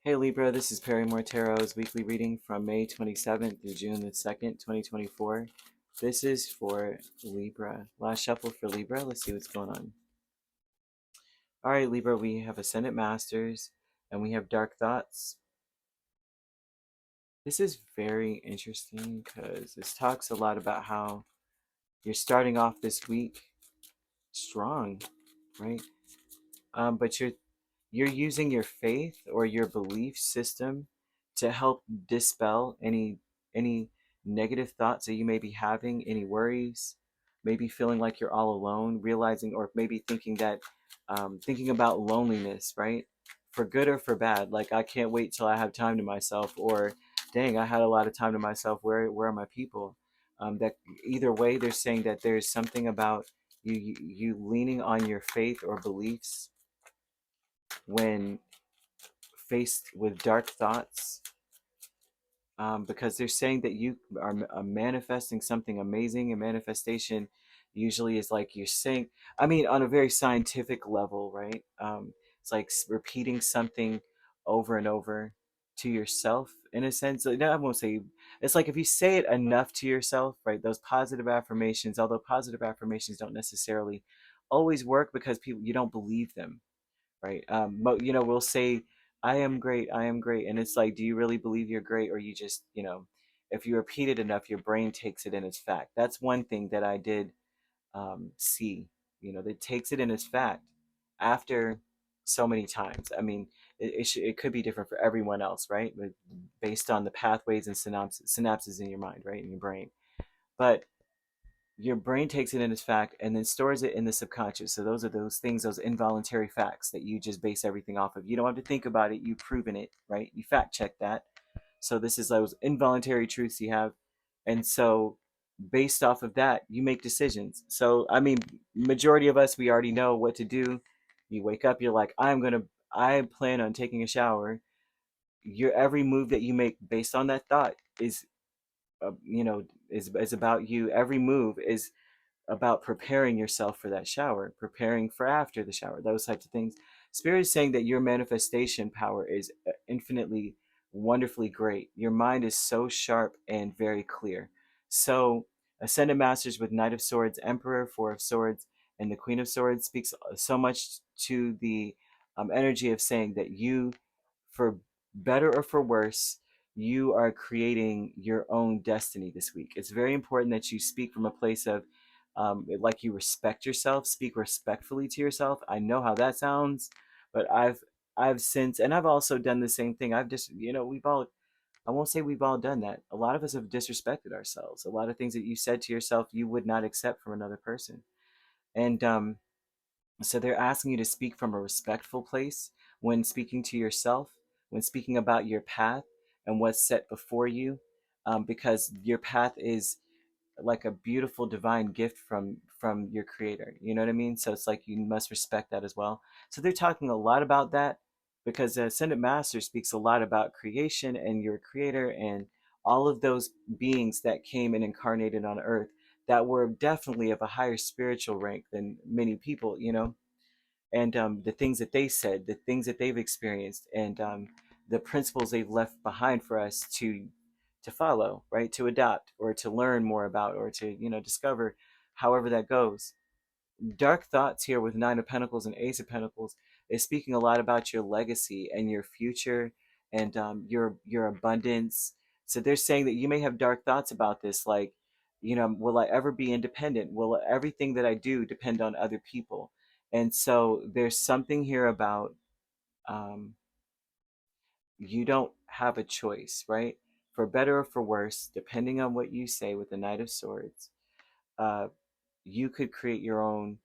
Hey Libra, this is Perrymore Tarot's weekly reading from May 27th through June the 2nd, 2024. This is for Libra. Last shuffle for Libra. Let's see what's going on. All right, Libra, we have Ascendant Masters and we have Dark Thoughts. This is very interesting because this talks a lot about how you're starting off this week strong, right? But you're using your faith or your belief system to help dispel any negative thoughts that you may be having, any worries, maybe feeling like you're all alone, realizing or maybe thinking that thinking about loneliness, right? For good or for bad, like I can't wait till I have time to myself, or dang, I had a lot of time to myself. Where are my people? That either way, they're saying that there's something about you leaning on your faith or beliefs when faced with dark thoughts, because they're saying that you are manifesting something amazing. And manifestation usually is like you're saying, I mean, on a very scientific level, right? It's like repeating something over and over to yourself in a sense. Like, no, I won't say it's like if you say it enough to yourself, right? Those positive affirmations, although positive affirmations don't necessarily always work because people you don't believe them, right? We'll say, I am great, I am great. And it's like, do you really believe you're great? Or you just, if you repeat it enough, your brain takes it in as fact. That's one thing that I did see, that takes it in as fact after so many times. I mean, it could be different for everyone else, right? But based on the pathways and synapses in your mind, right? In your brain. But your brain takes it in as fact and then stores it in the subconscious. So those are those things, those involuntary facts that you just base everything off of. You don't have to think about it. You've proven it, right? You fact check that. So this is those involuntary truths you have. And so based off of that, you make decisions. So, I mean, majority of us, we already know what to do. You wake up, you're like, I plan on taking a shower. Your every move that you make based on that thought is, is about you. Every move is about preparing yourself for that shower, preparing for after the shower, those types of things. Spirit is saying that your manifestation power is infinitely, wonderfully great. Your mind is so sharp and very clear. So, Ascended Masters with Knight of Swords, Emperor, Four of Swords, and the Queen of Swords speaks so much to the energy of saying that you, for better or for worse, you are creating your own destiny this week. It's very important that you speak from a place of like you respect yourself, speak respectfully to yourself. I know how that sounds, but I've since, and I've also done the same thing. I've just, we've all, I won't say we've all done that. A lot of us have disrespected ourselves. A lot of things that you said to yourself you would not accept from another person. And so they're asking you to speak from a respectful place when speaking to yourself, when speaking about your path and what's set before you, because your path is like a beautiful divine gift from your creator. You know what I mean? So it's like you must respect that as well. So they're talking a lot about that because the Ascendant Master speaks a lot about creation and your creator and all of those beings that came and incarnated on earth that were definitely of a higher spiritual rank than many people, and the things that they said, the things that they've experienced, and the principles they've left behind for us to follow, right? To adopt or to learn more about or to discover, however that goes. Dark thoughts here with Nine of Pentacles and Ace of Pentacles is speaking a lot about your legacy and your future and your abundance. So they're saying that you may have dark thoughts about this, like, will I ever be independent? Will everything that I do depend on other people? And so there's something here about um, you don't have a choice, right? For better or for worse, depending on what you say with the Knight of Swords, uh, you could create your own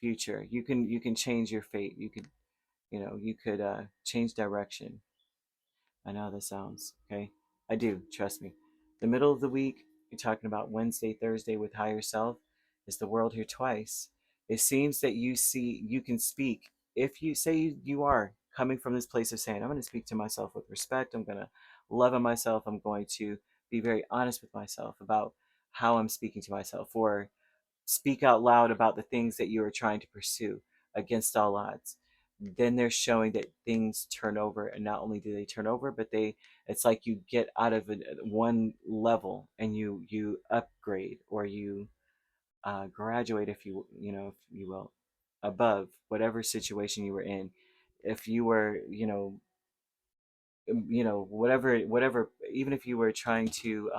future. You can change your fate. You could change direction. I know how that sounds, okay? I do, trust me. The middle of the week, you're talking about Wednesday, Thursday with higher self. Is the world here twice? It seems that you can speak. If you say you are coming from this place of saying, I'm going to speak to myself with respect, I'm going to love on myself, I'm going to be very honest with myself about how I'm speaking to myself, or speak out loud about the things that you are trying to pursue against all odds. then they're showing that things turn over, and not only do they turn over, but it's like you get out of one level and you upgrade, or you graduate, if if you will, above whatever situation you were in. If you were, whatever, even if you were trying to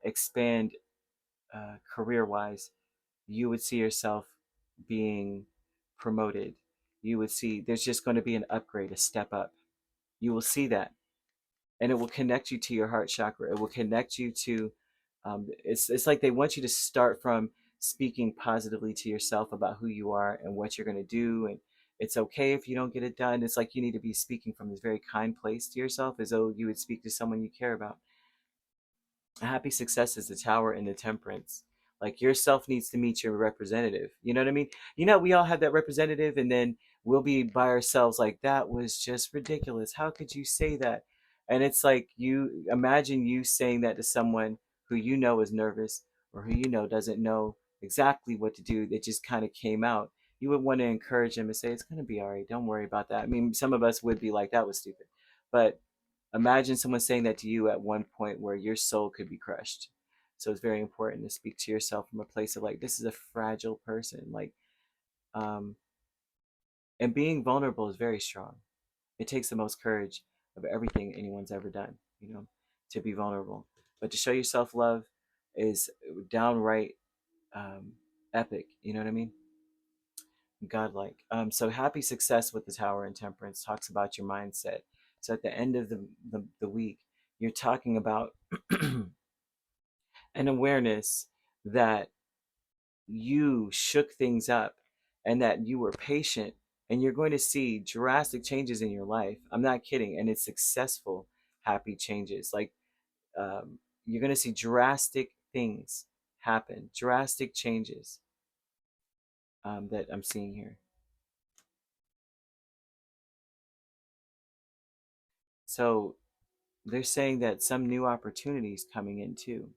expand career wise, you would see yourself being promoted. You would see there's just going to be an upgrade, a step up. You will see that, and it will connect you to your heart chakra. It will connect you to, it's like they want you to start from speaking positively to yourself about who you are and what you're going to do. And it's okay if you don't get it done. It's like you need to be speaking from this very kind place to yourself, as though you would speak to someone you care about. A happy success is the tower and the temperance. Like, yourself needs to meet your representative. You know what I mean? We all have that representative, and then we'll be by ourselves like, that was just ridiculous. How could you say that? And it's like, you imagine you saying that to someone who is nervous, or who doesn't know exactly what to do, that just kind of came out. You would want to encourage them and say, it's going to be all right. Don't worry about that. I mean, some of us would be like, that was stupid. But imagine someone saying that to you at one point where your soul could be crushed. So it's very important to speak to yourself from a place of like, this is a fragile person. Like, um, and being vulnerable is very strong. It takes the most courage of everything anyone's ever done, to be vulnerable. But to show yourself love is downright um, epic. You know what I mean? Godlike. So happy success with the Tower and Temperance talks about your mindset. So at the end of the week, you're talking about an awareness that you shook things up, and that you were patient, and you're going to see drastic changes in your life. I'm not kidding. And it's successful, happy changes. Like, you're going to see drastic things happen, drastic changes, that I'm seeing here. So they're saying that some new opportunities coming in too.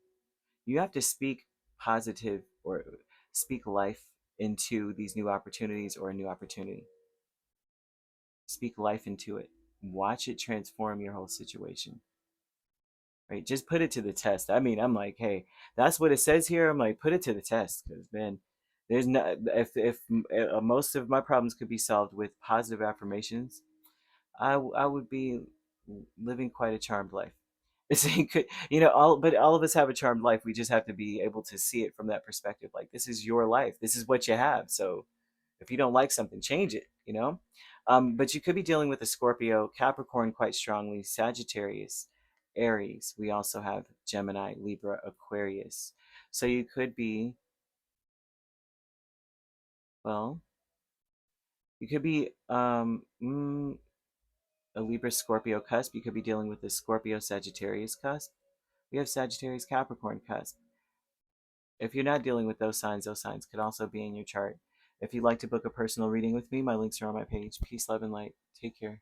You have to speak positive, or speak life into these new opportunities, or a new opportunity. Speak life into it. Watch it transform your whole situation. Right? Just put it to the test. I mean, I'm like, hey, that's what it says here. I'm like, put it to the test, because man, there's no, if most of my problems could be solved with positive affirmations, I would be living quite a charmed life. But all of us have a charmed life. We just have to be able to see it from that perspective. Like, this is your life. This is what you have. So if you don't like something, change it. But you could be dealing with a Scorpio, Capricorn quite strongly, Sagittarius, Aries. We also have Gemini, Libra, Aquarius. So you could be, well, you could be a Libra Scorpio cusp. You could be dealing with a Scorpio Sagittarius cusp. We have Sagittarius Capricorn cusp. If you're not dealing with those signs could also be in your chart. If you'd like to book a personal reading with me, my links are on my page. Peace, love, and light. Take care.